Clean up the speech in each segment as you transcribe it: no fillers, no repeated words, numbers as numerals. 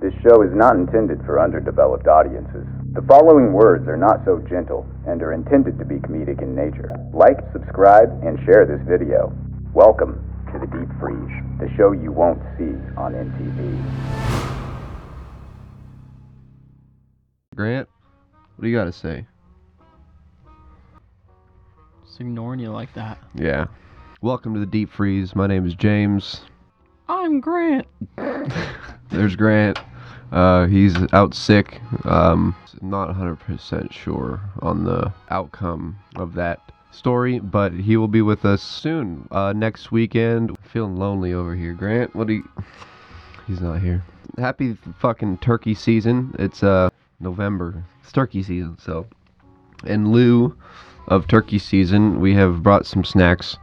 This show is not intended for underdeveloped audiences. The following words are not so gentle and are intended to be comedic in nature. Like, subscribe, and share this video. Welcome to The Deep Freeze, the show you won't see on MTV. Grant, what do you got to say? Just ignoring you like that. Yeah. Welcome to The Deep Freeze. My name is James. I'm Grant. There's Grant. He's out sick. Not 100% sure on the outcome of that story, but he will be with us soon. Next weekend. Feeling lonely over here. Grant, he's not here. Happy fucking turkey season. It's November. It's turkey season, so in lieu of turkey season, we have brought some snacks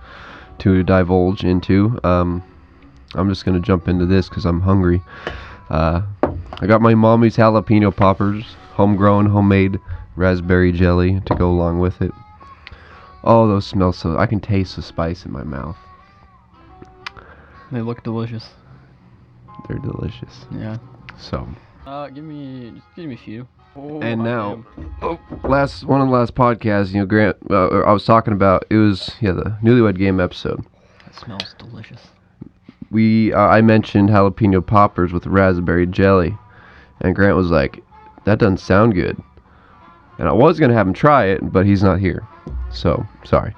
to divulge into. I'm just gonna jump into this because I'm hungry. I got my mommy's jalapeno poppers, homegrown, homemade raspberry jelly to go along with it. Oh, those smell so... I can taste the spice in my mouth. They look delicious. They're delicious. Yeah. So. Give me a few. Oh, and now, one of the last podcasts, Grant, I was talking about, it was, the Newlywed Game episode. That smells delicious. I mentioned jalapeno poppers with raspberry jelly, and Grant was like, that doesn't sound good. And I was going to have him try it, but he's not here. So, sorry.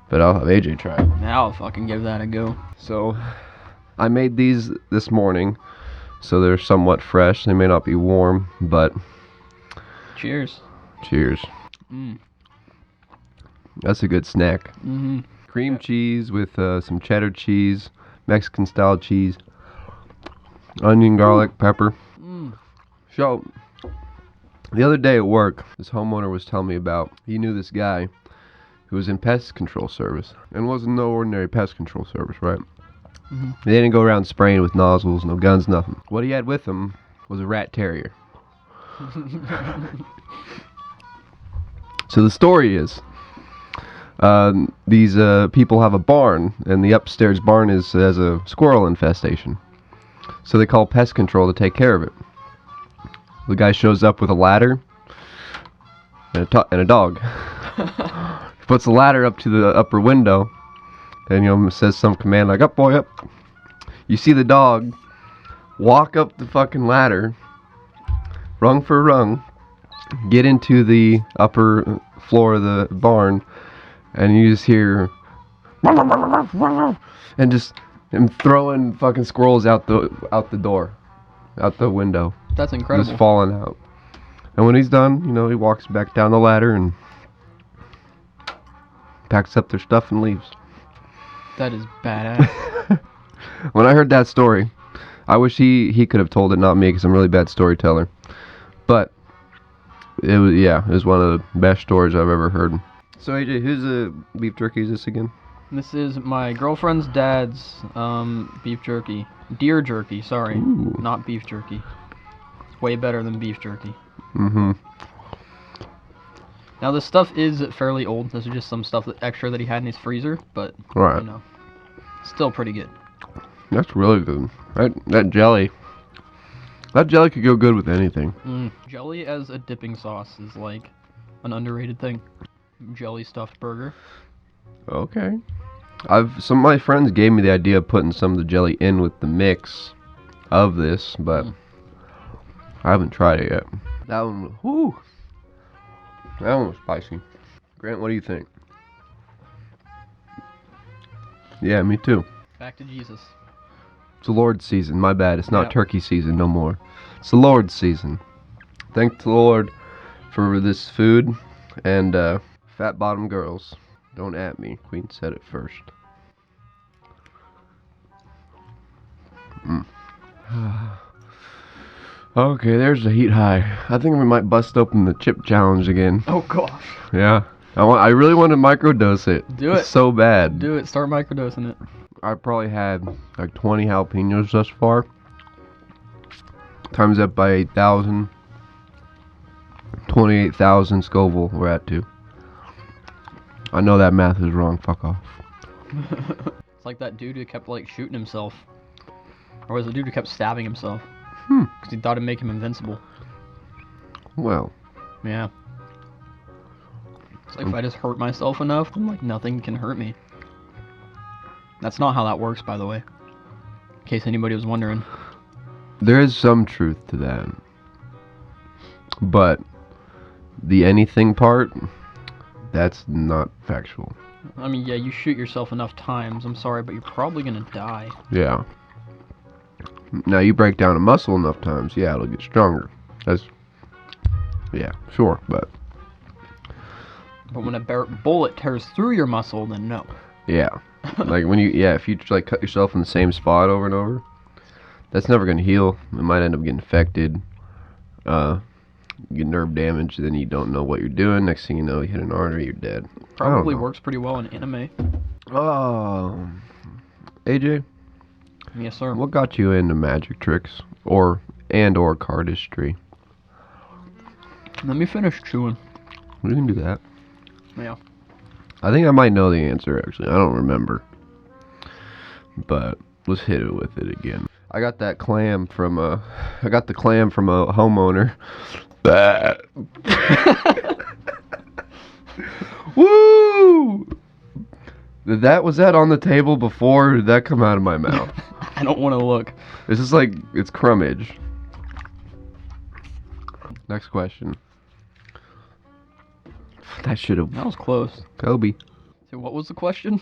But I'll have AJ try it. Now I'll fucking give that a go. So, I made these this morning, so they're somewhat fresh. They may not be warm, but... Cheers. Cheers. That's a good snack. Mm-hmm. Cream cheese with some cheddar cheese, Mexican style cheese, onion, garlic, pepper. So, the other day at work, this homeowner was telling me about, he knew this guy who was in pest control service, and wasn't no ordinary pest control service, right? Mm-hmm. They didn't go around spraying with nozzles, no guns, nothing. What he had with him was a rat terrier. So the story is, these people have a barn, and the upstairs barn has a squirrel infestation. So they call pest control to take care of it. The guy shows up with a ladder and a dog. He puts the ladder up to the upper window, and says some command like, "Up, boy, up." You see the dog walk up the fucking ladder, rung for rung, get into the upper floor of the barn, and you just hear and just him throwing fucking squirrels out the door, out the window. That's incredible. Just falling out. And when he's done, he walks back down the ladder and packs up their stuff and leaves. That is badass. When I heard that story, I wish he could have told it, not me, because I'm a really bad storyteller. But it was one of the best stories I've ever heard. So AJ, whose beef jerky is this again? This is my girlfriend's dad's beef jerky. Deer jerky, sorry. Ooh. Not beef jerky. It's way better than beef jerky. Mm-hmm. Now this stuff is fairly old. This is just some stuff extra that he had in his freezer, but Right. Still pretty good. That's really good. That jelly. That jelly could go good with anything. Jelly as a dipping sauce is like an underrated thing. Jelly stuffed burger. Okay. Some of my friends gave me the idea of putting some of the jelly in with the mix of this, but I haven't tried it yet. That one was spicy. Grant, what do you think? Yeah, me too. Back to Jesus. It's the Lord's season. My bad. It's not Yeah. turkey season no more. It's the Lord's season. Thank the Lord for this food and fat bottom girls. Don't at me. Queen said it first. Okay, there's the heat high. I think we might bust open the chip challenge again. Oh gosh. Yeah. I really want to microdose it. Do it. It's so bad. Do it. Start microdosing it. I probably had like 20 jalapenos thus far. Times that by 8,000. 28,000 Scoville we're at too. I know that math is wrong. Fuck off. It's like that dude who kept shooting himself. Or was the dude who kept stabbing himself? Because he thought it'd make him invincible. Well, Yeah. It's like, if I just hurt myself enough, then, like, nothing can hurt me. That's not how that works, by the way. In case anybody was wondering. there is some truth to that. But the anything part, that's not factual. I mean, yeah, you shoot yourself enough times, I'm sorry, but you're probably gonna die. Yeah. Now, you break down a muscle enough times, yeah, it'll get stronger. Yeah, sure, but... But when a bullet tears through your muscle, then no. Yeah. Like, if you, like, cut yourself in the same spot over and over, that's never gonna heal. It might end up getting infected, get nerve damage, then you don't know what you're doing. Next thing you know, you hit an artery, you're dead. Probably works pretty well in anime. Oh. AJ? Yes, sir. What got you into magic tricks? Or cardistry? Let me finish chewing. We can do that. Yeah. I think I might know the answer, actually. I don't remember. But let's hit it with it again. I got the clam from a homeowner. Woo! Was that on the table before, or did that come out of my mouth? I don't want to look. This is like, it's crummage. Next question. That was close. Kobe. So what was the question?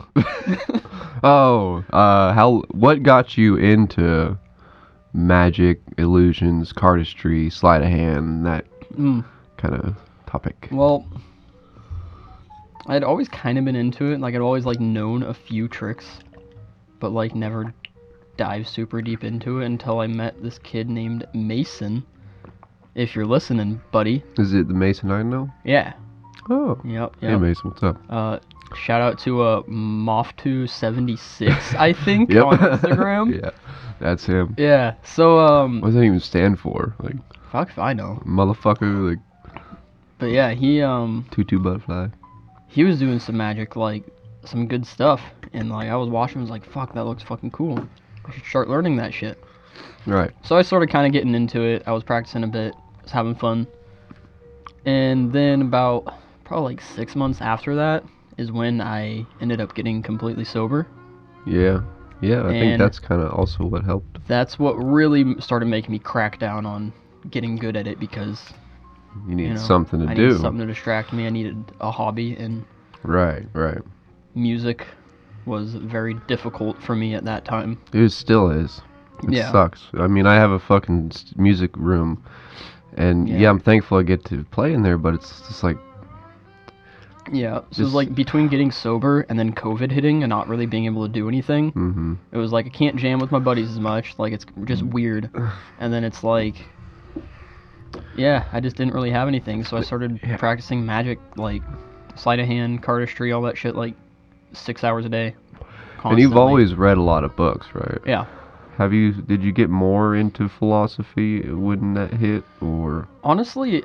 What got you into magic, illusions, cardistry, sleight of hand, that kind of topic? Well, I'd always kind of been into it. Like, I'd always, like, known a few tricks, but, like, never dived super deep into it until I met this kid named Mason. If you're listening, buddy. Is it the Mason I know? Yeah. Oh. Yep. Hey, Mason, what's up? Shout out to Moff276, I think, on Instagram. Yeah, that's him. Yeah, so, what does that even stand for? Like, fuck if I know. Motherfucker, like... But yeah, he, Tutu butterfly. He was doing some magic, like, some good stuff, and, like, I was watching and was like, fuck, that looks fucking cool. I should start learning that shit. Right. So I started kind of getting into it. I was practicing a bit. I was having fun. And then about probably like 6 months after that is when I ended up getting completely sober. Yeah. Yeah, I think that's kind of also what helped. That's what really started making me crack down on getting good at it, because you need something to do. I needed something to distract me. I needed a hobby, and right. music was very difficult for me at that time. It still is. It sucks. I mean, I have a fucking music room, and I'm thankful I get to play in there, but it's just like... Yeah, so it was like between getting sober and then COVID hitting and not really being able to do anything, it was like I can't jam with my buddies as much, like it's just weird. And then it's like, I just didn't really have anything, so I started practicing magic, like sleight of hand, cardistry, all that shit, like 6 hours a day. Constantly. And you've always read a lot of books, right? Yeah. Did you get more into philosophy when that hit, or? Honestly,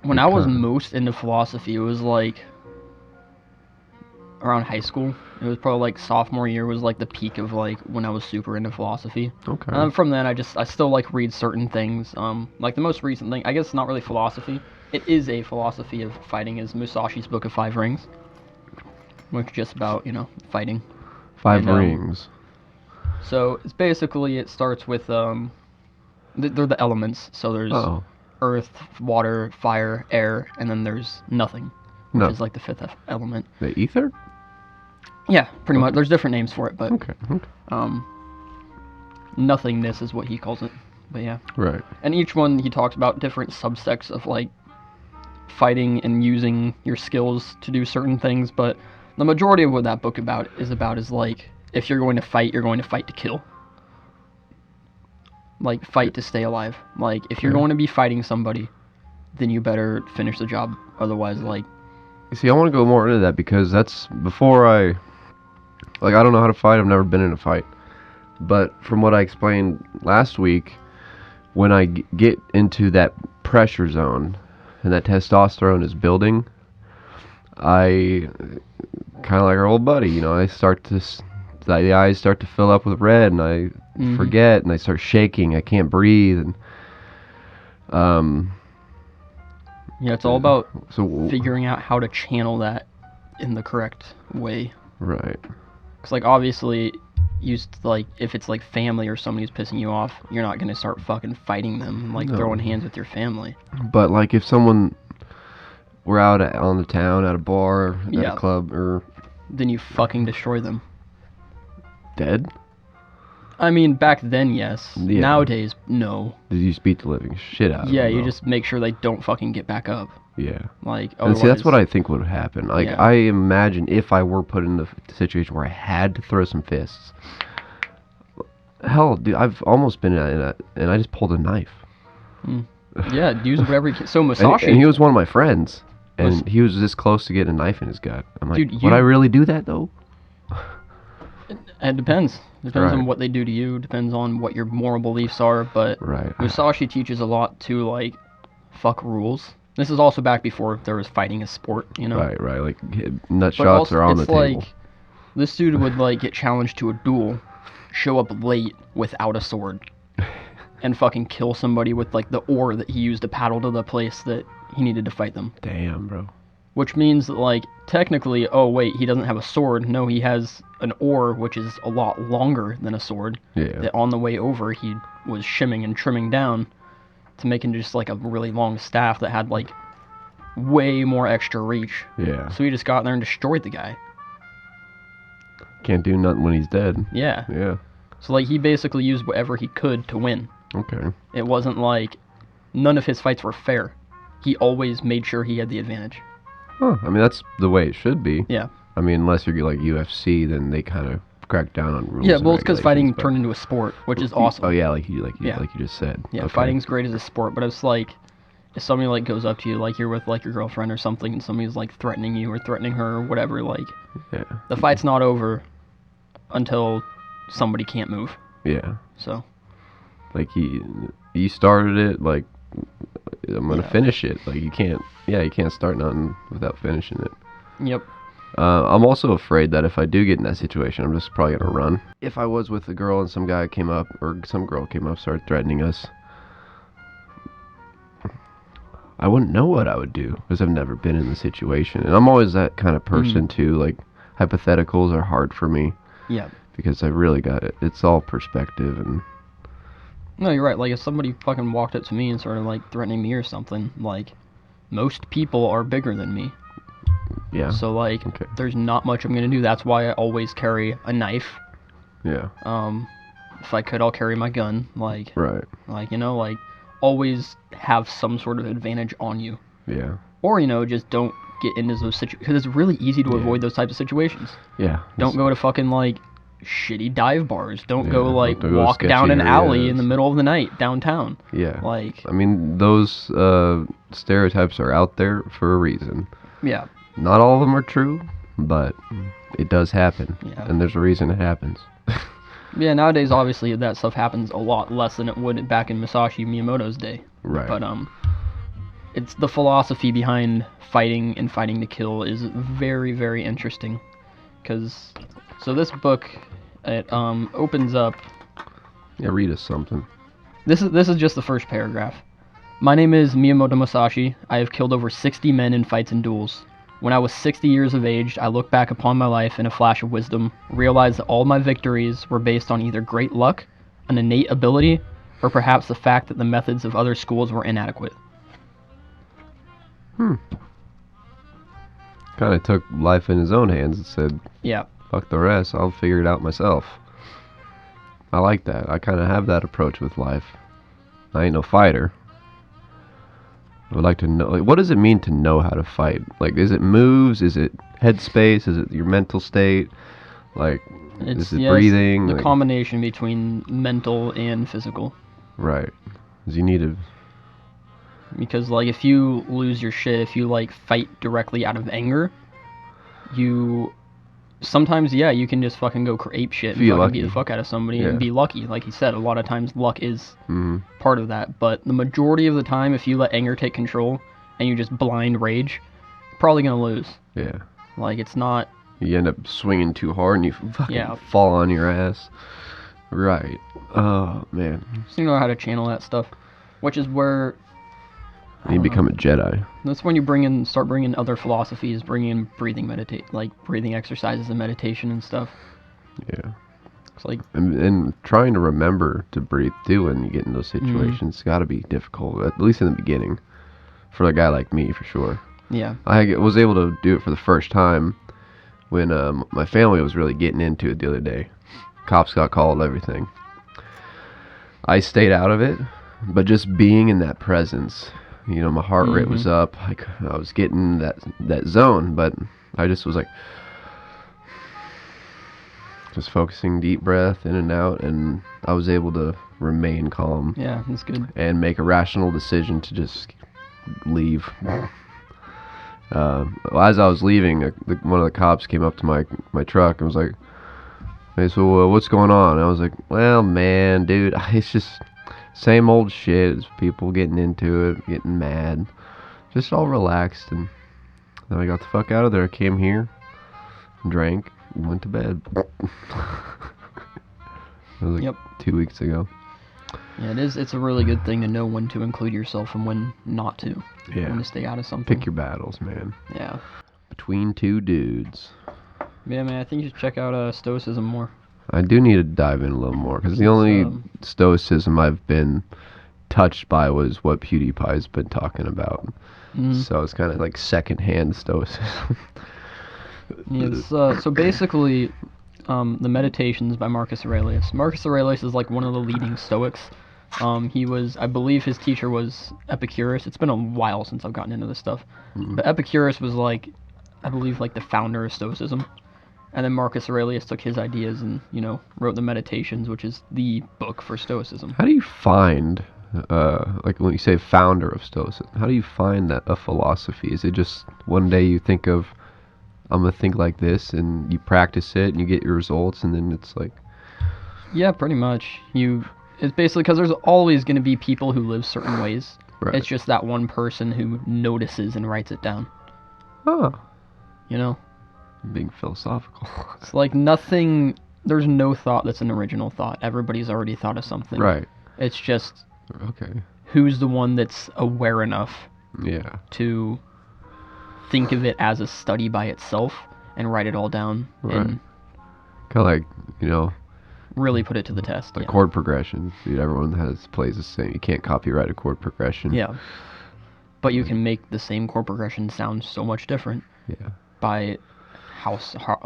when I was most into philosophy, it was like around high school. It was probably like sophomore year was like the peak of like when I was super into philosophy. Okay. And then from then I still like read certain things. Like the most recent thing, I guess it's not really philosophy. It is a philosophy of fighting, is Musashi's Book of Five Rings, which is just about, fighting. Five rings. So it's basically, it starts with they're the elements. So there's earth, water, fire, air, and then there's nothing, which is like the fifth element. The ether? Yeah, pretty much. There's different names for it, but okay. Nothingness is what he calls it. But yeah. Right. And each one he talks about different subsects of like fighting and using your skills to do certain things, but the majority of what that book is like, if you're going to fight, you're going to fight to kill. Like, fight to stay alive. Like, if you're going to be fighting somebody, then you better finish the job. Otherwise, like... You see, I want to go more into that, because that's before I don't know how to fight. I've never been in a fight. But from what I explained last week, when I get into that pressure zone and that testosterone is building, I, kind of like our old buddy, I start to the eyes start to fill up with red, and I forget, and I start shaking. I can't breathe, and yeah, it's all about figuring out how to channel that in the correct way. Right. Because, like, obviously, if it's, like, family or somebody's pissing you off, you're not going to start fucking fighting them, like, throwing hands with your family. But, like, if someone were out on the town, at a bar, at a club, or... Then you fucking destroy them. Dead? I mean, back then, yes. Yeah. Nowadays, no. Did you beat the living shit out of them? Yeah, you just make sure they don't fucking get back up. Yeah. Like, and see, that's what I think would happen. Like, I imagine if I were put in the situation where I had to throw some fists. Hell, dude, I've almost been in a, and I just pulled a knife. Yeah, use whatever you can. So Musashi... and he was one of my friends, and he was this close to getting a knife in his gut. I'm like, dude, would I really do that, though? It depends. Depends on what they do to you. Depends on what your moral beliefs are. But Musashi teaches a lot to, like, fuck rules. This is also back before there was fighting as sport, you know? Right. Like, nut shots are on the table. Like, this dude would, like, get challenged to a duel, show up late without a sword, and fucking kill somebody with, like, the oar that he used to paddle to the place that he needed to fight them. Damn, bro. Which means that, like, technically, oh, wait, he doesn't have a sword. No, he has an oar, which is a lot longer than a sword. Yeah. That on the way over, he was shimming and trimming down to make it just, like, a really long staff that had, like, way more extra reach. Yeah. So he just got in there and destroyed the guy. Can't do nothing when he's dead. Yeah. Yeah. So, like, he basically used whatever he could to win. Okay. It wasn't like... None of his fights were fair. He always made sure he had the advantage. Huh. I mean, that's the way it should be. Yeah. I mean, unless you're like UFC, then they kind of crack down on rules. Yeah, well, it's because fighting turned into a sport, which is awesome. Oh yeah, like you just said. Yeah, fighting's great as a sport, but it's like if somebody like goes up to you, like you're with like your girlfriend or something, and somebody's like threatening you or threatening her or whatever, like the fight's not over until somebody can't move. Yeah. So. Like he started it, like I'm gonna finish it. Like you can't start nothing without finishing it. Yep. I'm also afraid that if I do get in that situation, I'm just probably gonna run. If I was with a girl and some girl came up, started threatening us, I wouldn't know what I would do because I've never been in the situation, and I'm always that kind of person too. Like hypotheticals are hard for me. Yeah. Because I really got it. It's all perspective and. No, you're right. Like, if somebody fucking walked up to me and started, like, threatening me or something, like, most people are bigger than me. Yeah. So, like, there's not much I'm gonna do. That's why I always carry a knife. Yeah. If I could, I'll carry my gun. Like, right. Like, you know, like, always have some sort of advantage on you. Yeah. Or, you know, just don't get into those situations. Because it's really easy to avoid those types of situations. Yeah. Don't go to fucking, like, shitty dive bars. Don't go like walk down an alley in the middle of the night downtown. Yeah. Like, I mean, those stereotypes are out there for a reason. Yeah. Not all of them are true, but it does happen. Yeah. And there's a reason it happens. Yeah, nowadays obviously that stuff happens a lot less than it would back in Masashi Miyamoto's day. Right. But it's the philosophy behind fighting and fighting to kill is very, very interesting. Cuz so this book, it opens up. Yeah, read us something. This is just the first paragraph. My name is Miyamoto Musashi. I have killed over 60 men in fights and duels. When I was 60 years of age, I look back upon my life in a flash of wisdom, realize that all my victories were based on either great luck, an innate ability, or perhaps the fact that the methods of other schools were inadequate. Kind of took life in his own hands and said, yeah. Fuck the rest, I'll figure it out myself. I like that. I kind of have that approach with life. I ain't no fighter. I would like to know, like, what does it mean to know how to fight? Like, is it moves? Is it headspace? Is it your mental state? Like, is it breathing? The like, combination between mental and physical. Right. Because you need to... Because, like, if you lose your shit, if you, like, fight directly out of anger, you... Sometimes, yeah, you can just fucking go ape shit and fucking beat the fuck out of somebody and be lucky. Like he said, a lot of times luck is part of that. But the majority of the time, if you let anger take control and you just blind rage, you're probably going to lose. Yeah. Like, it's not You end up swinging too hard and you fucking Yeah. fall on your ass. Right. Oh, man. So you know how to channel that stuff, which is where You become a Jedi. that's when you start bringing other philosophies, bringing in breathing exercises and meditation and stuff. Yeah. It's like, And trying to remember to breathe too when you get in those situations, it's got to be difficult, at least in the beginning, for a guy like me, for sure. yeah, I was able to do it for the first time when my family was really getting into it the other day. Cops got called, everything. I stayed out of it, but just being in that presence, you know, my heart rate was up. I was getting that zone, but I just was like, just focusing, deep breath in and out, and I was able to remain calm. yeah, that's good. And make a rational decision to just leave. As I was leaving, one of the cops came up to my truck and was like, "Hey, so what's going on?" And I was like, "Well, man, dude, it's just same old shit. It's people getting into it, getting mad, just all relaxed." And then I got the fuck out of there. I came here, drank, and went to bed. That was like 2 weeks ago. Yeah, it's a really good thing to know when to include yourself and when not to. Yeah. When to stay out of something. Pick your battles, man. Yeah. Between two dudes. Yeah, man, I think you should check out Stoicism more. I do need to dive in a little more, because the only stoicism I've been touched by was what PewDiePie's been talking about. So it's kind of like secondhand stoicism. Yeah, so basically, the Meditations by Marcus Aurelius. Marcus Aurelius is like one of the leading Stoics. I believe his teacher was Epicurus. It's been a while since I've gotten into this stuff. But Epicurus was like, I believe, like the founder of Stoicism. And then Marcus Aurelius took his ideas and, you know, wrote the Meditations, which is the book for Stoicism. How do you find, like when you say founder of Stoicism, how do you find that a philosophy? Is it just one day you think of, I'm going to think like this, and you practice it, and you get your results, and then it's like... Yeah, pretty much. It's basically because there's always going to be people who live certain ways. Right. It's just that one person who notices and writes it down. Oh. You know? Being philosophical. It's like there's no thought that's an original thought. Everybody's already thought of something. Right. It's just Okay. who's the one that's aware enough Yeah. to think of it as a study by itself and write it all down and Kind of like, you know, really put it to the test. like chord progressions. Dude, everyone plays the same. You can't copyright a chord progression. Yeah. But you can make the same chord progression sound so much different. Yeah. By how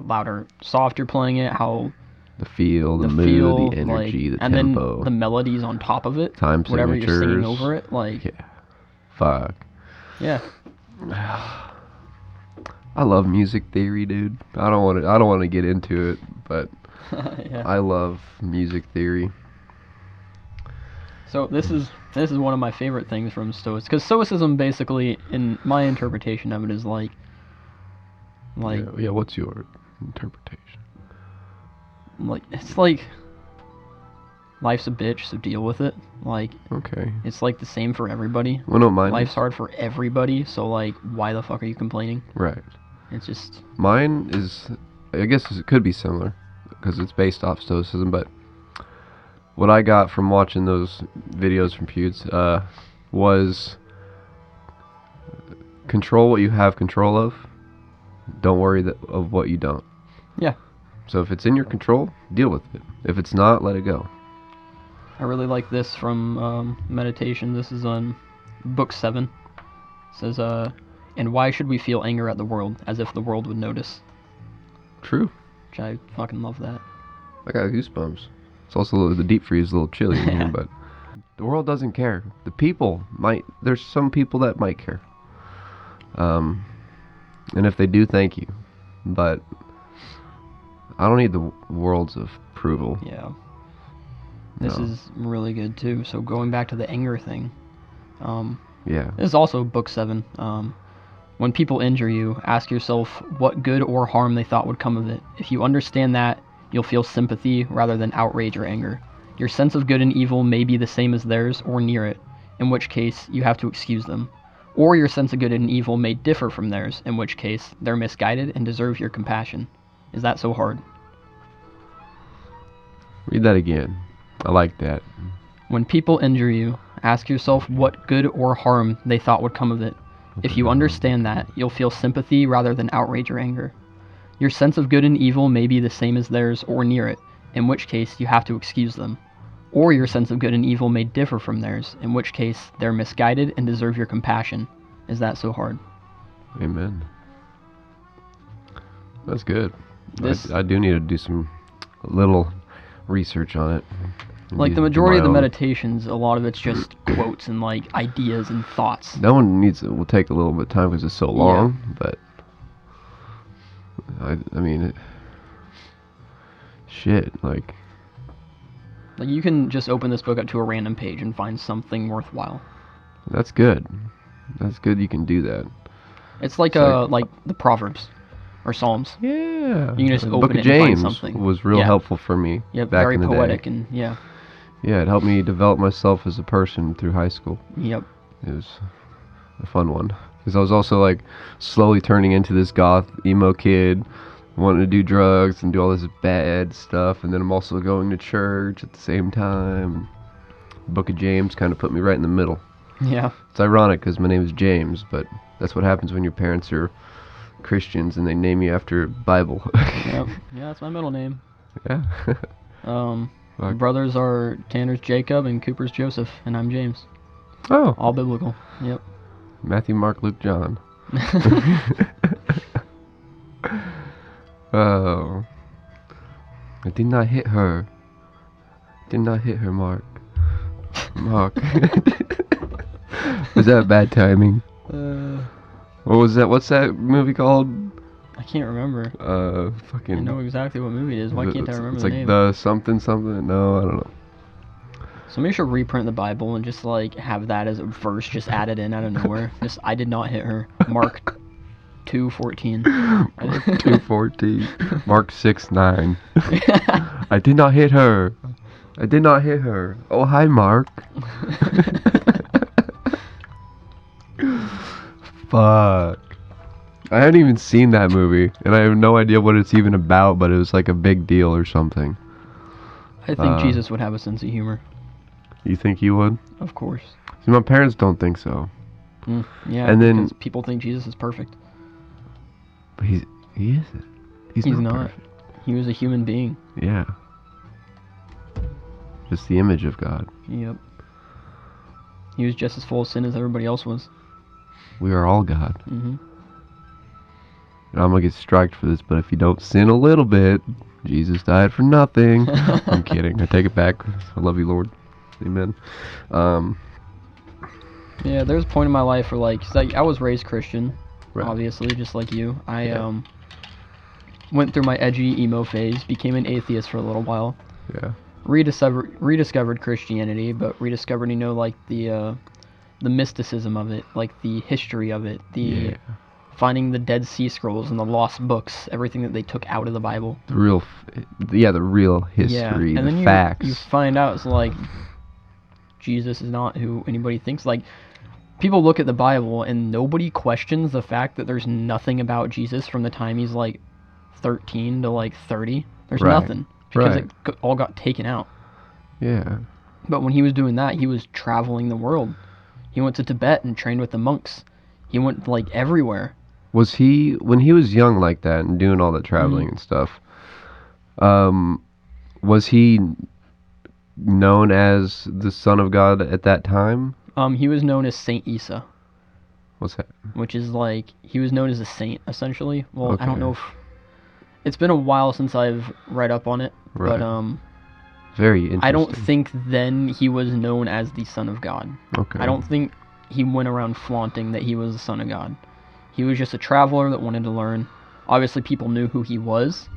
loud or soft you're playing it, how the feel, the mood, the energy, the and tempo, then the melodies on top of it, time whatever signatures. you're singing over it, like fuck. Yeah. I love music theory, dude. I don't want to get into it, but yeah. I love music theory. So this is one of my favorite things from Stoics, because Stoicism, basically, in my interpretation of it, is like yeah. What's your interpretation? Like, it's like life's a bitch, so deal with it. Like, okay, it's like the same for everybody. Well, no, mine. Life's hard for everybody, so like, why the fuck are you complaining? Right. It's just mine is, I guess it could be similar because it's based off Stoicism, but what I got from watching those videos from Pewds was control what you have control of. Don't worry of what you don't. Yeah. So if it's in your control, deal with it. If it's not, let it go. I really like this from Meditation. This is on book 7. It says, and why should we feel anger at the world, as if the world would notice? True. Which I fucking love that. I got goosebumps. It's also the deep freeze is a little chilly in here, but the world doesn't care. The people might. There's some people that might care. And if they do, thank you. But I don't need the world's approval. Yeah. This is really good too. So going back to the anger thing. Yeah. This is also book 7. When people injure you, ask yourself what good or harm they thought would come of it. If you understand that, you'll feel sympathy rather than outrage or anger. Your sense of good and evil may be the same as theirs or near it, in which case you have to excuse them. Or your sense of good and evil may differ from theirs, in which case they're misguided and deserve your compassion. Is that so hard? Read that again. I like that. When people injure you, ask yourself what good or harm they thought would come of it. If you understand that, you'll feel sympathy rather than outrage or anger. Your sense of good and evil may be the same as theirs or near it, in which case you have to excuse them. Or your sense of good and evil may differ from theirs, in which case they're misguided and deserve your compassion. Is that so hard? Amen. That's good. This- I do need to do some little research on it. Like the majority of the meditations, a lot of it's just quotes and like ideas and thoughts. That one will take a little bit of time because it's so long, but I mean, like you can just open this book up to a random page and find something worthwhile. that's good. That's good. You can do that. It's like the Proverbs or Psalms. Yeah. You can just The open Book of it and find James something. was real helpful for me. Yep, back very in the poetic day. and yeah. Yeah, it helped me develop myself as a person through high school. Yep. It was a fun one. Because I was also like slowly turning into this goth emo kid, wanting to do drugs and do all this bad stuff, and then I'm also going to church at the same time. The Book of James kind of put me right in the middle. Yeah. It's ironic because my name is James, but that's what happens when your parents are Christians and they name you after Bible. Yep. Yeah, that's my middle name. Yeah. My brothers are Tanner's Jacob and Cooper's Joseph, and I'm James. Oh. All biblical. Yep. Matthew, Mark, Luke, John. Oh. I did not hit her. Did not hit her, Mark. Mark. Was that bad timing? What was that? What's that movie called? I can't remember. Fucking. I know exactly what movie it is. Why can't I remember it's the like name? the something something. No, I don't know. Somebody should reprint the Bible and just like have that as a verse just added in out of nowhere. Just I did not hit her. Mark 2:14. 2:14. Mark 6:9. I did not hit her. I did not hit her. Oh, hi, Mark. Fuck. I hadn't even seen that movie, and I have no idea what it's even about, but it was like a big deal or something. I think Jesus would have a sense of humor. You think he would? Of course. See, my parents don't think so. Yeah, and then because people think Jesus is perfect. But he isn't. He's not perfect. He was a human being. Yeah. Just the image of God. Yep. He was just as full of sin as everybody else was. We are all God. Mm-hmm. And I'm gonna get striked for this, but if you don't sin a little bit, Jesus died for nothing. I'm kidding. I take it back. I love you, Lord. Amen. Yeah, there's a point in my life where like I was raised Christian, Right. obviously, just like you. I went through my edgy emo phase, became an atheist for a little while. Yeah. Rediscovered Christianity, but rediscovered, like the mysticism of it, like the history of it, finding the Dead Sea Scrolls and the lost books, everything that they took out of the Bible. The real history, and the then facts. You find out it's like Jesus is not who anybody thinks. Like people look at the Bible and nobody questions the fact that there's nothing about Jesus from the time he's like 13 to like 30. There's nothing because it all got taken out. Yeah. But when he was doing that, he was traveling the world. He went to Tibet and trained with the monks. He went like everywhere. Was he, when he was young like that and doing all that traveling and stuff, was he known as the Son of God at that time? He was known as Saint Isa. What's that? Which is like, he was known as a saint, essentially. Well, Okay. I don't know if... It's been a while since I've read up on it, Right. but Very interesting. I don't think then he was known as the Son of God. Okay. I don't think he went around flaunting that he was the Son of God. He was just a traveler that wanted to learn. Obviously, people knew who he was,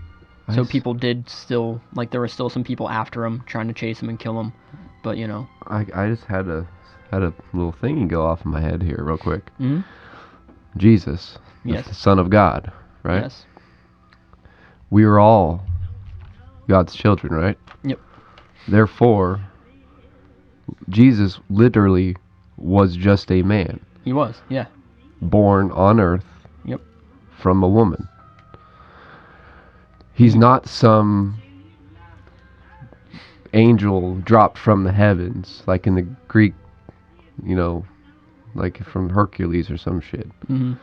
so people did still, like, there were still some people after him, trying to chase him and kill him, but, I just had a little thingy go off in my head here real quick. Mm-hmm. Jesus, Yes. the Son of God, right? Yes. We are all God's children, right? Yep. Therefore, Jesus literally was just a man. He was, yeah. Born on earth. Yep. From a woman. He's not some angel dropped from the heavens, like in the Greek, like from Hercules or some shit. Mm-hmm.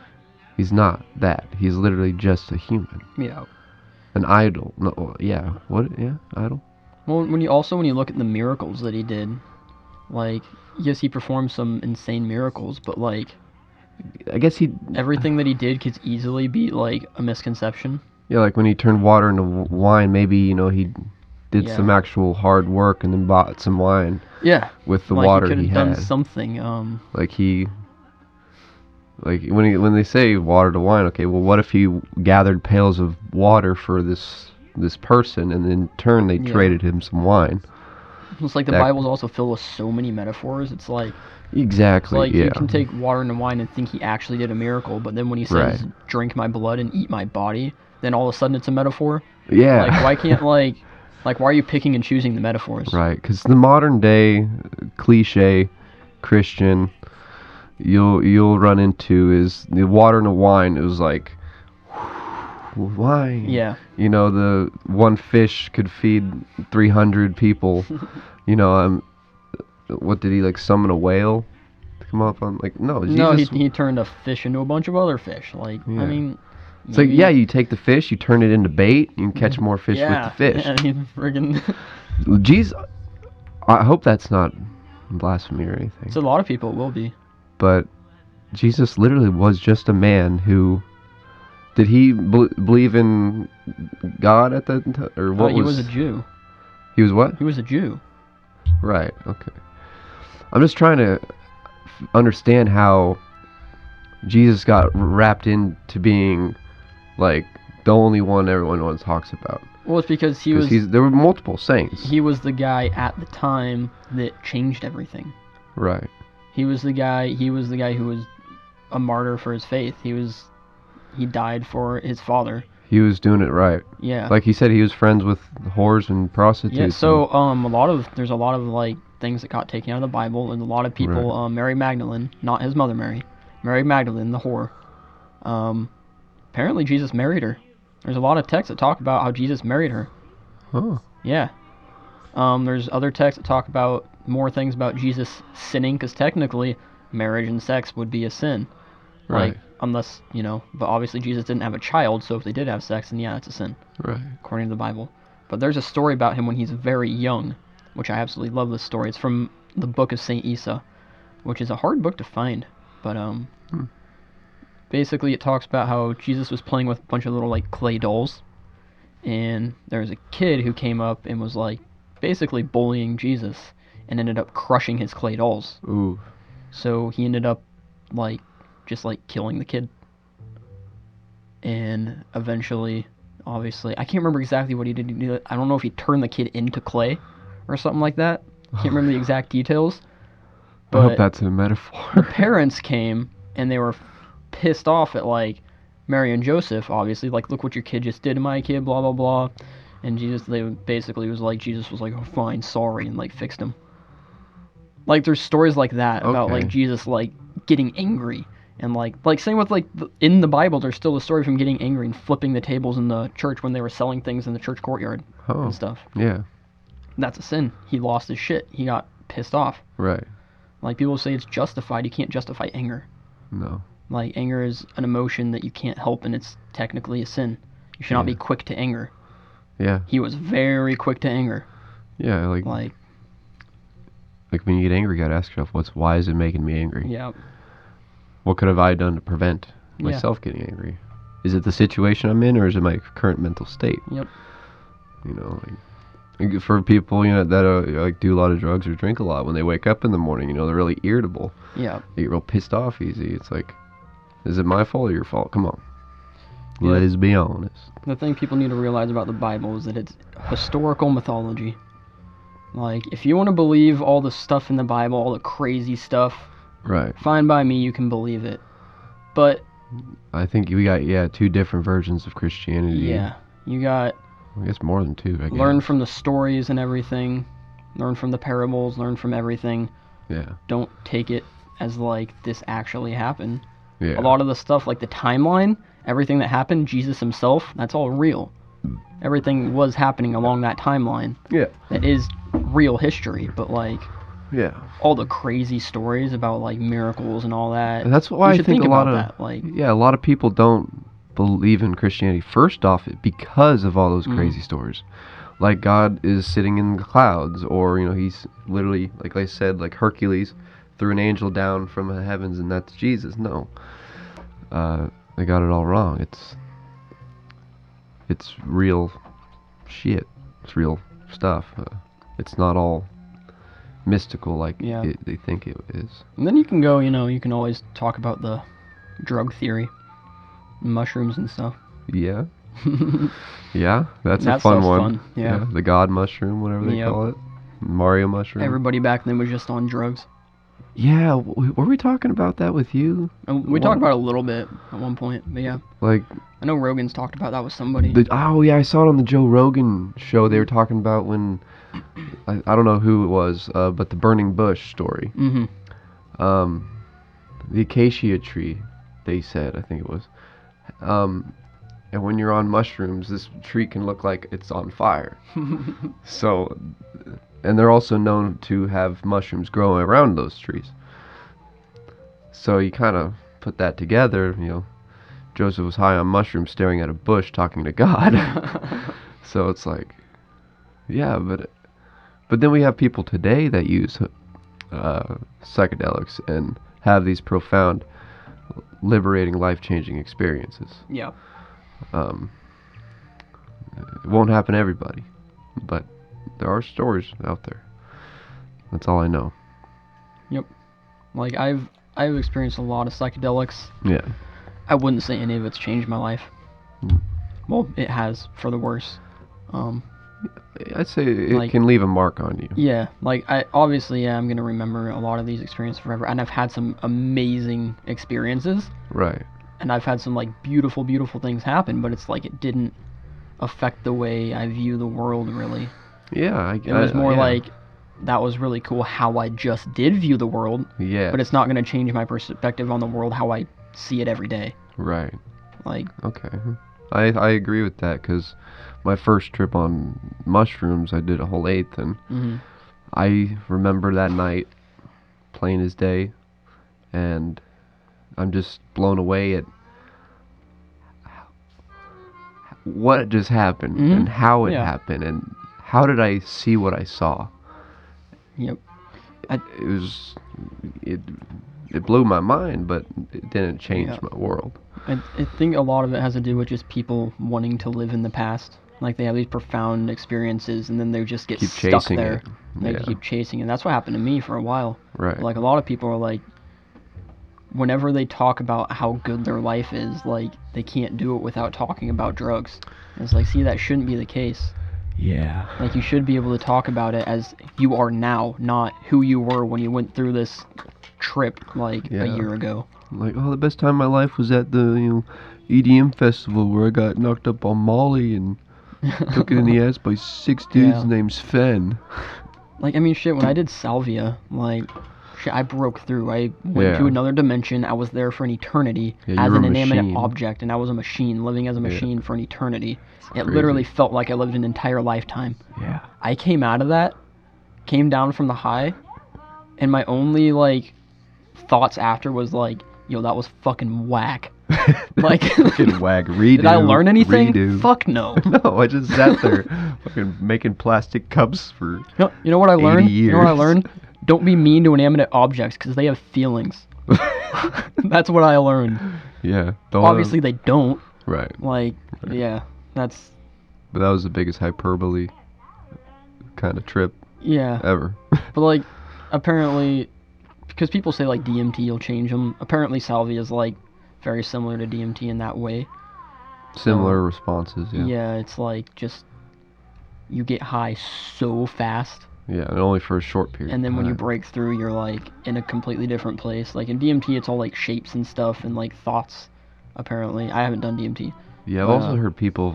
He's not that. He's literally just a human. Yeah. An idol. No, yeah. What? Yeah, idol. Well, when you look at the miracles that he did, like, yes, he performed some insane miracles, but like, I guess everything that he did could easily be like a misconception. Yeah, like when he turned water into wine, maybe he did some actual hard work and then bought some wine. Yeah. With the like water he he could have had. done something. Like when they say water to wine, okay, well, what if he gathered pails of water for this person, and in turn they traded him some wine? It's like the Bible's also filled with so many metaphors. It's like exactly. you can take water into wine and think he actually did a miracle, but then when he says drink my blood and eat my body, then all of a sudden it's a metaphor. Yeah. Like why can't why are you picking and choosing the metaphors? Right, because the modern day cliche Christian you'll run into is the water and the wine. It was like wine. Yeah. The one fish could feed 300 people. What did he summon a whale to come up on? No, Jesus. No, he turned a fish into a bunch of other fish. I mean. It's you take the fish, you turn it into bait, you can catch more fish with the fish. Yeah, friggin'. Jesus, I hope that's not blasphemy or anything. So a lot of people will be. But Jesus literally was just a man who... Did he believe in God at that time? Or what he was a Jew. He was what? He was a Jew. Right, okay. I'm just trying to understand how Jesus got wrapped into being... the only one everyone talks about. Well, it's because there were multiple saints. He was the guy at the time that changed everything. Right. He was the guy who was a martyr for his faith. He died for his father. He was doing it right. Yeah. Like he said, he was friends with whores and prostitutes. Yeah, so there's a lot of things that got taken out of the Bible, and a lot of people Mary Magdalene, not his mother Mary Magdalene, the whore. Apparently Jesus married her. There's a lot of texts that talk about how Jesus married her. Oh. Yeah. There's other texts that talk about more things about Jesus sinning, because technically marriage and sex would be a sin. Right. Unless, but obviously Jesus didn't have a child, so if they did have sex, then yeah, it's a sin. Right. According to the Bible. But there's a story about him when he's very young, which I absolutely love this story. It's from the book of St. Isa, which is a hard book to find. But, basically it talks about how Jesus was playing with a bunch of little, clay dolls. And there was a kid who came up and was, basically bullying Jesus and ended up crushing his clay dolls. Ooh. So he ended up, just killing the kid. And eventually, obviously, I can't remember exactly what he did. I don't know if he turned the kid into clay or something like that. I can't remember the exact details. But I hope that's a metaphor. The parents came and they were pissed off at Mary and Joseph, obviously, look what your kid just did to my kid, blah blah blah. And Jesus was oh fine, sorry, and fixed him. There's stories like that about Jesus getting angry. And same with in the Bible, there's still a story of him getting angry and flipping the tables in the church when they were selling things in the church courtyard and stuff. Yeah. That's a sin. He lost his shit. He got pissed off. Right. People say it's justified. You can't justify anger. No. Anger is an emotion that you can't help, and it's technically a sin. You should not be quick to anger. Yeah. He was very quick to anger. Yeah, like when you get angry, you gotta ask yourself, why is it making me angry? Yeah. What could have I done to prevent myself getting angry? Is it the situation I'm in, or is it my current mental state? Yep. For people, that do a lot of drugs or drink a lot, when they wake up in the morning, they're really irritable. Yeah. They get real pissed off easy. It's is it my fault or your fault? Come on. Yeah. Let's be honest. The thing people need to realize about the Bible is that it's historical mythology. If you want to believe all the stuff in the Bible, all the crazy stuff, right, fine by me, you can believe it. But I think we got, two different versions of Christianity. Yeah. You got... I guess more than two, I guess. Learn from the stories and everything. Learn from the parables. Learn from everything. Yeah. Don't take it as this actually happened. Yeah. A lot of the stuff, the timeline, everything that happened, Jesus himself, that's all real. everything was happening along that timeline. Yeah. That is real history, but like Yeah. all the crazy stories about like miracles and all that. And that's why you I should think a lot about of that. Like, yeah, a lot of people don't believe in Christianity first off because of all those crazy stories. Like God is sitting in the clouds, or he's literally, like I said, like Hercules threw an angel down from the heavens and that's Jesus. No. They got it all wrong. It's real shit. It's real stuff. It's not all mystical like they think it is. And then you can go, you can always talk about the drug theory, mushrooms and stuff. Yeah. Yeah, that's a fun one. Yeah. The God mushroom, whatever they call it. Mario mushroom. Everybody back then was just on drugs. Yeah, were we talking about that with you? We talked about it a little bit at one point, but yeah. Like, I know Rogan's talked about that with somebody. Oh yeah, I saw it on the Joe Rogan show. They were talking about when I don't know who it was, but the burning bush story. Mm-hmm. The acacia tree, they said, I think it was. And when you're on mushrooms, this tree can look like it's on fire. So, and they're also known to have mushrooms growing around those trees. So you kind of put that together, Joseph was high on mushrooms staring at a bush talking to God. So it's like, yeah, but then we have people today that use psychedelics and have these profound, liberating, life-changing experiences. Yeah. It won't happen to everybody, but there are stories out there. That's all I know. Yep. Like I've experienced a lot of psychedelics. Yeah. I wouldn't say any of it's changed my life. Well, it has, for the worse. I'd say it can leave a mark on you. Yeah, like I'm gonna remember a lot of these experiences forever, and I've had some amazing experiences. Right. And I've had some like beautiful, beautiful things happen, but it's like it didn't affect the way I view the world really. Yeah, it was more like that was really cool how I just did view the world. Yeah. But it's not gonna change my perspective on the world how I see it every day. Right. Like. Okay. I agree with that, because my first trip on mushrooms, I did a whole eighth, and I remember that night, plain as day, and I'm just blown away at what just happened and how it happened and how did I see what I saw. Yep. It blew my mind, but it didn't change my world. I think a lot of it has to do with just people wanting to live in the past. Like they have these profound experiences and then they just get stuck there. They keep chasing it. And that's what happened to me for a while. Right. Like a lot of people are like, whenever they talk about how good their life is, like they can't do it without talking about drugs. And it's like, see, that shouldn't be the case. Yeah. Like you should be able to talk about it as you are now, not who you were when you went through this trip like a year ago. Like, the best time of my life was at the EDM festival where I got knocked up on Molly and took it in the ass by 6 dudes named Sven. Like, I mean, shit, when I did Salvia, like, shit, I broke through. I went to another dimension. I was there for an eternity as an inanimate object, and I was a machine, living as a machine for an eternity. It literally felt like I lived an entire lifetime. Yeah. I came out of that, came down from the high, and my only, like, thoughts after was, like, yo, that was fucking whack. Like, fucking whack. Redo. Did I learn anything? Redo. Fuck no. No, I just sat there fucking making plastic cups for you know what I learned? 80 years. You know what I learned? Don't be mean to inanimate objects because they have feelings. That's what I learned. Yeah. Obviously they don't. Right. Like, yeah, that's... But that was the biggest hyperbole kind of trip ever. But, like, apparently... Because people say, like, DMT will change them. Apparently Salvia is, like, very similar to DMT in that way. Similar responses, yeah. Yeah, it's like, just... You get high so fast. Yeah, and only for a short period. And then when you break through, you're, like, in a completely different place. Like, in DMT, it's all, like, shapes and stuff and, like, thoughts, apparently. I haven't done DMT. Yeah, I've also heard people,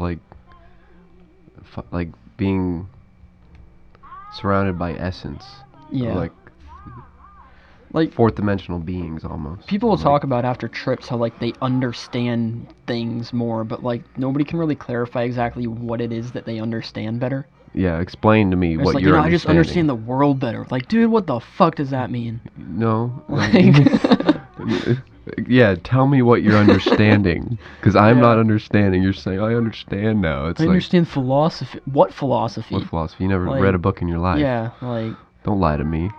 like being surrounded by essence. Yeah. Like, Like, fourth dimensional beings almost. people will Like, talk about after trips how, like, they understand things more, but, like, nobody can really clarify exactly what it is that they understand better. Yeah, explain to me It's what like, you're I just understanding. understand the world better. Like, dude, what the fuck does that mean? No. Like, Yeah, tell me what you're understanding, because I'm Yeah. not understanding. You're saying I understand now. It's I like, understand philosophy. What philosophy? what philosophy? You never Like, read a book in your life. Yeah, like, Don't lie to me.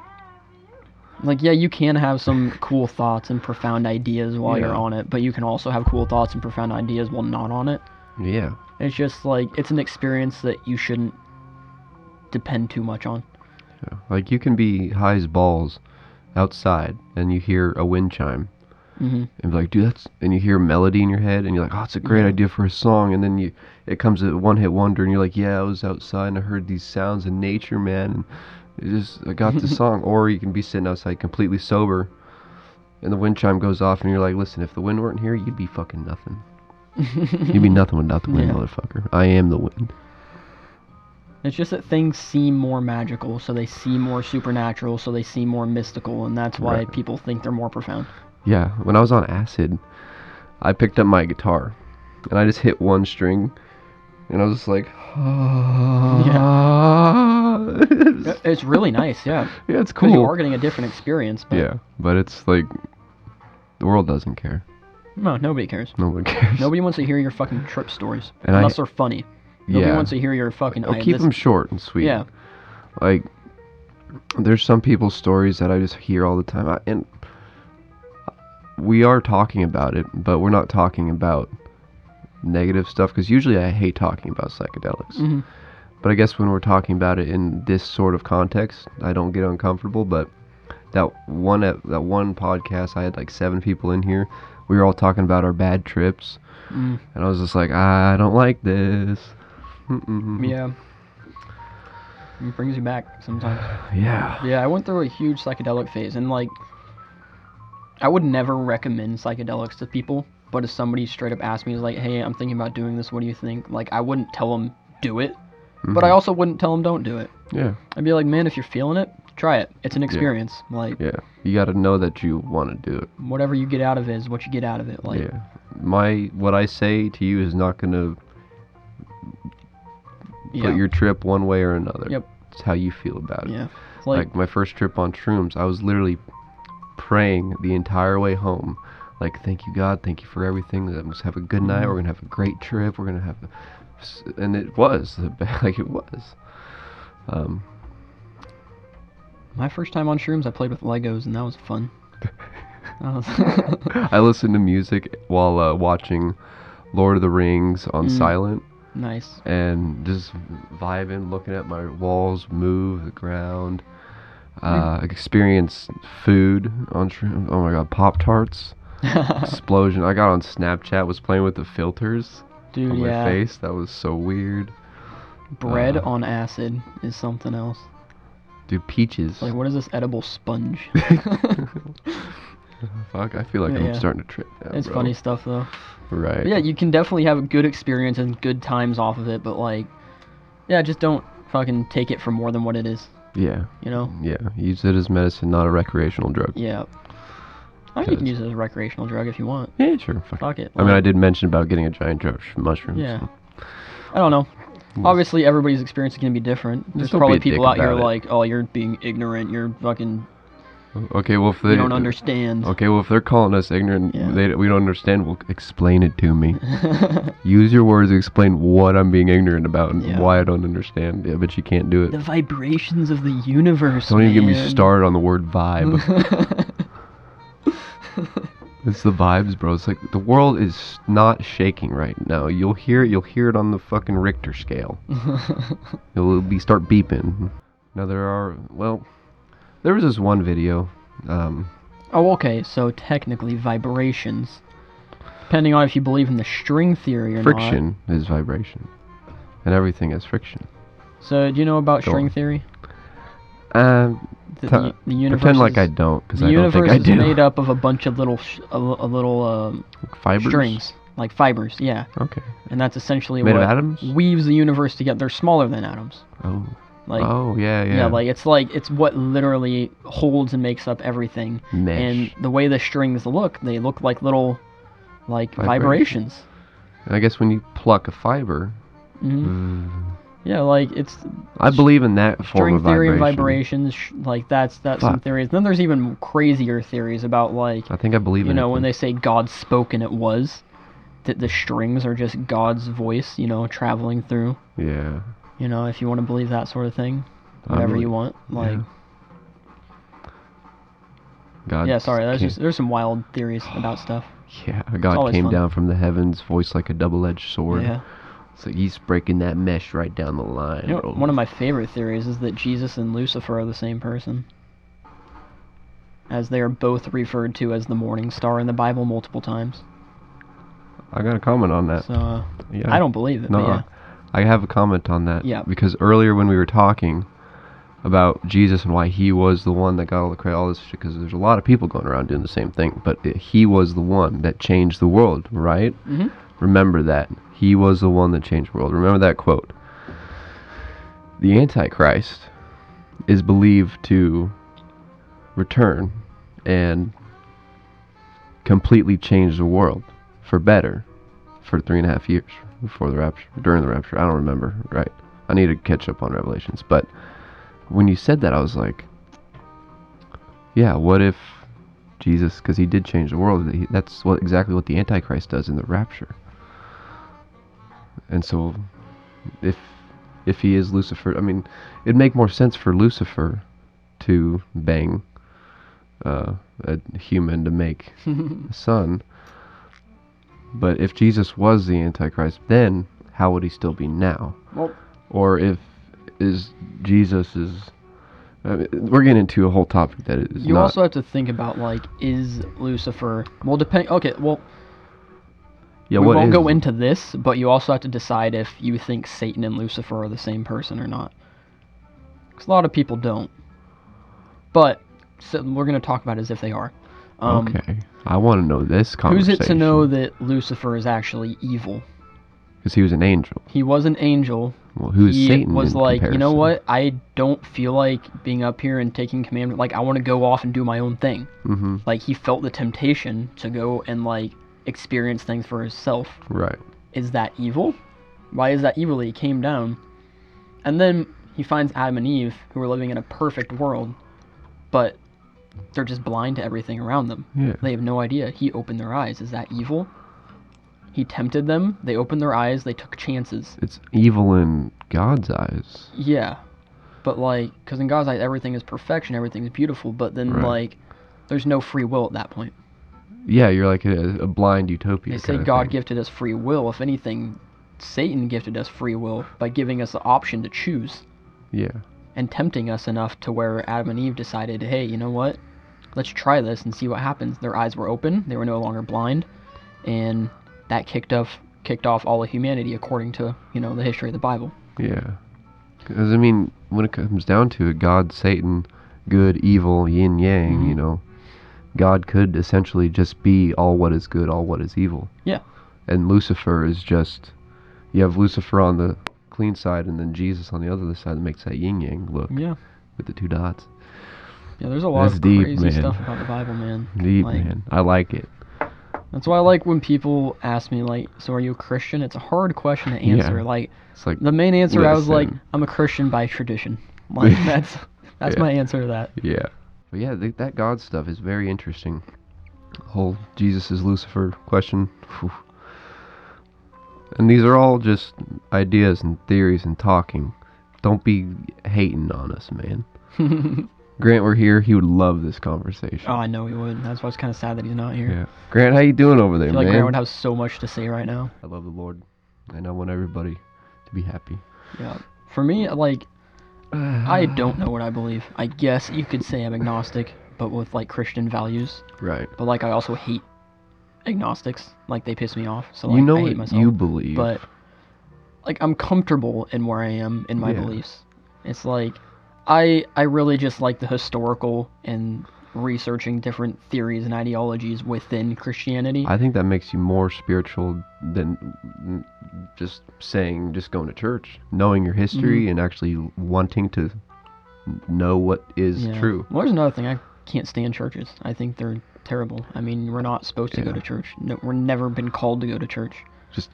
yeah, you can have some cool thoughts and profound ideas while you're Yeah. on it, but you can also have cool thoughts and profound ideas while not on it. Yeah. It's just like, it's an experience that you shouldn't depend too much on. Yeah. Like, you can be high as balls outside and you hear a wind chime Mm-hmm. and be like, dude, and you hear a melody in your head and you're like, oh, it's a great Yeah. idea for a song, and then it comes a one-hit wonder and you're like, yeah, I was outside and I heard these sounds in nature, man, and I got this song. Or you can be sitting outside completely sober and the wind chime goes off and you're like, listen, if the wind weren't here, you'd be fucking nothing. You'd be nothing without the wind, Yeah. motherfucker. I am the wind. It's just that things seem more magical, so they seem more supernatural, so they seem more mystical, and that's why Right. people think they're more profound. Yeah, when I was on acid, I picked up my guitar and I just hit one string and I was just like, It's really nice, yeah. Yeah, it's Because you cool. are getting a different experience, but Yeah, but it's like, the world doesn't care. no, nobody cares. Nobody cares. Nobody wants to hear your fucking trip stories, And unless they're funny. Nobody Yeah. wants to hear your fucking... I'll keep them short and sweet. Yeah. Like, there's some people's stories that I just hear all the time. And we are talking about it, but we're not talking about negative stuff, because usually I hate talking about psychedelics. Mm-hmm. But I guess when we're talking about it in this sort of context, I don't get uncomfortable. But that one podcast, I had like 7 people in here. We were all talking about our bad trips, and I was just like, I don't like this. Yeah. It brings you back sometimes. Yeah. Yeah, I went through a huge psychedelic phase, and like, I would never recommend psychedelics to people, but if somebody straight up asked me, like, hey, I'm thinking about doing this, what do you think? Like, I wouldn't tell them do it, but I also wouldn't tell them don't do it. Yeah. I'd be like, man, if you're feeling it, try it. It's an experience. Like, Yeah. You got to know that you want to do it. whatever you get out of it is what you get out of it. Like, Yeah. What I say to you is not going to yeah. put your trip one way or another. Yep. It's how you feel about it. Yeah. It's Like my first trip on shrooms, I was literally praying the entire way home. Like, thank you, God. Thank you for everything. Let's have a good night. We're going to have a great trip. We're going to have... And it was. Like, it was. my first time on shrooms, I played with Legos, and that was fun. I listened to music while watching Lord of the Rings on silent. Nice. And just vibing, looking at my walls move, the ground. Experience food on shroom. Oh my god, Pop-Tarts. Explosion. I got on Snapchat, was playing with the filters Dude, on my yeah. face. That was so weird. Bread on acid is something else. Dude, peaches. Like, what is this edible sponge? Fuck, I feel like I'm Yeah. starting to trip now, It's bro. funny stuff, though. Right. But yeah, you can definitely have a good experience and good times off of it, but like, yeah, just don't fucking take it for more than what it is, Yeah. you know? Yeah. Use it as medicine, not a recreational drug. Yeah. I mean, you can use it as a recreational drug if you want. Yeah, sure. Fuck it. I mean, I like- did mention about getting a giant jar of mushrooms. Yeah. so. I don't know. Obviously, everybody's experience is going to be different. There's don't probably be a people dick out here about it. like, oh, you're being ignorant, you're fucking, Okay, well, if they you don't understand. Okay, well, if they're calling us ignorant, Yeah. we don't understand. Well, explain it to me. Use your words to explain what I'm being ignorant about and Yeah. why I don't understand. Yeah, but you can't do it. The vibrations of the universe, Don't even get me man. started on the word vibe. It's the vibes, bro. It's like the world is not shaking right now. You'll hear it on the fucking Richter scale. It'll start beeping. Now there was this one video. Oh, okay, so technically vibrations. Depending on if you believe in the string theory or Friction is vibration, and everything is friction. not. So, do you know about Go string on. theory? Pretend The universe like is, I don't, because the I don't universe think I is do. made up of a bunch of little little Fibers? strings, like fibers, yeah. Okay. And that's essentially Made of what atoms? weaves the universe together. They're smaller than atoms. Oh. Like, oh yeah. yeah, it's what literally holds and makes up everything. Mesh. And the way the strings look, they look like little, like, vibrations. And I guess when you pluck a fiber, yeah, like, it's... I believe in that form of string theory vibration. and vibrations, like, that's some theories. Then there's even crazier theories about, like... I think I believe in it. when they say God spoke and it was, that the strings are just God's voice, traveling through. Yeah. If you want to believe that sort of thing. Whatever you want. Like... God. Yeah, sorry, there's some wild theories about stuff. Yeah, God came down from the heavens, voice like a double-edged sword. Yeah. So he's breaking that mesh right down the line. One of my favorite theories is that Jesus and Lucifer are the same person, as they are both referred to as the morning star in the Bible multiple times. I got a comment on that. So, I don't believe it, but yeah. I have a comment on that. Yeah. Because earlier when we were talking about Jesus and why he was the one that got all the credit, all this shit, because there's a lot of people going around doing the same thing, but he was the one that changed the world, right? Mm-hmm. Remember that. He was the one that changed the world. Remember that quote. The Antichrist is believed to return and completely change the world for better for 3.5 years before the rapture, during the rapture. I don't remember, right? I need to catch up on Revelations. But when you said that, I was like, yeah, what if Jesus, because he did change the world, that's exactly what the Antichrist does in the rapture. And so, if he is Lucifer, I mean, it'd make more sense for Lucifer to bang a human to make a son. But if Jesus was the Antichrist, then how would he still be now? Well, or if Jesus is... I mean, we're getting into a whole topic that is you also have to think about, like, is Lucifer... Well, okay, well... Yeah, we won't go into this, but you also have to decide if you think Satan and Lucifer are the same person or not. Because a lot of people don't. But so we're going to talk about it as if they are. Okay. I want to know this conversation. Who's it to know that Lucifer is actually evil? Because he was an angel. He was an angel. Well, who is Satan? He was like, comparison? you know what? I don't feel like being up here and taking command. Like, I want to go off and do my own thing. Mm-hmm. Like, he felt the temptation to go and, like, experience things for himself. Right. Is that evil? Why is that evil? He came down. And then he finds Adam and Eve, who are living in a perfect world, but they're just blind to everything around them. Yeah. They have no idea. He opened their eyes. Is that evil? He tempted them. They opened their eyes. They took chances. It's evil in God's eyes. Yeah. But, like, because in God's eyes, everything is perfection. Everything is beautiful. But then, like, there's no free will at that point. Yeah, you're like a blind utopia. They say God gifted us free will. If anything, Satan gifted us free will by giving us the option to choose. Yeah. And tempting us enough to where Adam and Eve decided, hey, you know what? Let's try this and see what happens. Their eyes were open. They were no longer blind. And that kicked off all of humanity according to, the history of the Bible. Yeah. Because, I mean, when it comes down to it, God, Satan, good, evil, yin, yang, God could essentially just be all what is good, all what is evil. Yeah. And Lucifer is just... You have Lucifer on the clean side and then Jesus on the other side that makes that yin-yang look. Yeah. With the 2 dots. Yeah, there's a lot of crazy stuff about the Bible, man. Deep, man. I like it. That's why I like when people ask me, like, so are you a Christian? It's a hard question to answer. Yeah. Like, it's like, the main answer, I was like, I'm a Christian by tradition. Like, that's my answer to that. Yeah. But yeah, that God stuff is very interesting. Whole Jesus is Lucifer question. Whew. And these are all just ideas and theories and talking. Don't be hating on us, man. Grant were here, he would love this conversation. Oh, I know he would. That's why it's kind of sad that he's not here. Yeah. Grant, how you doing over there, man? I feel like Grant would have so much to say right now. I love the Lord, and I want everybody to be happy. Yeah. For me, like, I don't know what I believe. I guess you could say I'm agnostic, but with, like, Christian values. Right. But, like, I also hate agnostics. Like, they piss me off. So, like, you know I hate what myself. you believe. But, like, I'm comfortable in where I am in my beliefs. It's like, I really just like the historical and researching different theories and ideologies within Christianity. I think that makes you more spiritual than just going to church, knowing your history and actually wanting to know what is true. Well, there's another thing. I can't stand churches. I think they're terrible. I mean, we're not supposed to go to church. No, we're never been called to go to church.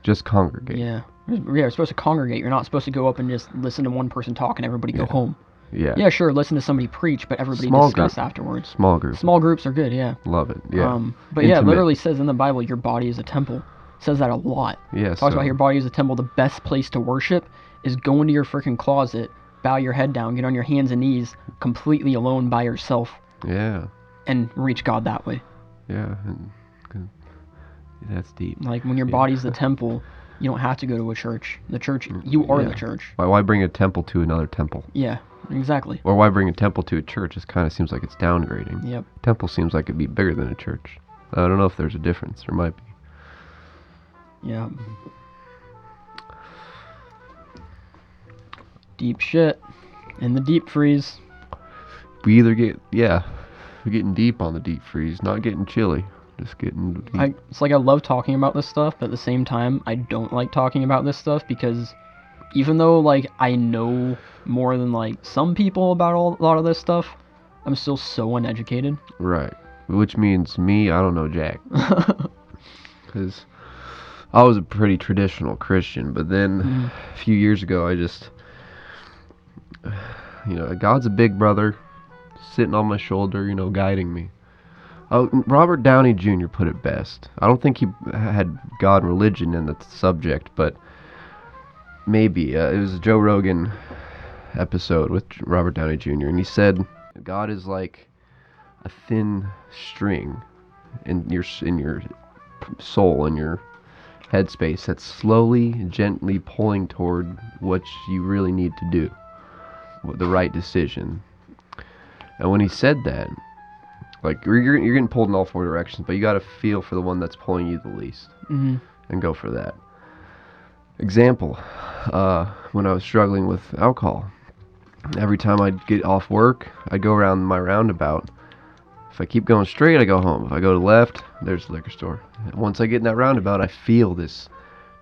Just congregate. Yeah, you're supposed to congregate. You're not supposed to go up and just listen to one person talk and everybody go home. Yeah, sure, listen to somebody preach, but everybody discuss afterwards. Small groups. Small groups are good, yeah. Love it, yeah. But Intimate. Yeah, it literally says in the Bible, your body is a temple. It says that a lot. Yeah, Talks about your body is a temple. The best place to worship is go into your freaking closet, bow your head down, get on your hands and knees, completely alone by yourself. Yeah. And reach God that way. Yeah, and that's deep. Like, when your body's the temple, you don't have to go to a church. The church, you are the church. Why bring a temple to another temple? Yeah. Exactly. Or why bring a temple to a church? It kind of seems like it's downgrading. Yep. Temple seems like it'd be bigger than a church. I don't know if there's a difference. There might be. Yeah. Deep shit. In the deep freeze. We either we're getting deep on the deep freeze, not getting chilly. Just getting deep. It's like I love talking about this stuff, but at the same time, I don't like talking about this stuff because even though, like, I know more than, like, some people about a lot of this stuff, I'm still so uneducated. Right. Which means me, I don't know jack. Because I was a pretty traditional Christian, but then a few years ago, I just, God's a big brother sitting on my shoulder, guiding me. Robert Downey Jr. put it best. I don't think he had God and religion in the subject, but maybe. It was a Joe Rogan episode with Robert Downey Jr. and he said God is like a thin string in your soul, in your headspace, that's slowly, gently pulling toward what you really need to do, the right decision. And when he said that, like, you're getting pulled in all four directions, but you got to feel for the one that's pulling you the least and go for that. Example, when I was struggling with alcohol, every time I'd get off work, I'd go around my roundabout. If I keep going straight, I go home. If I go to the left, there's the liquor store. And once I get in that roundabout, I feel this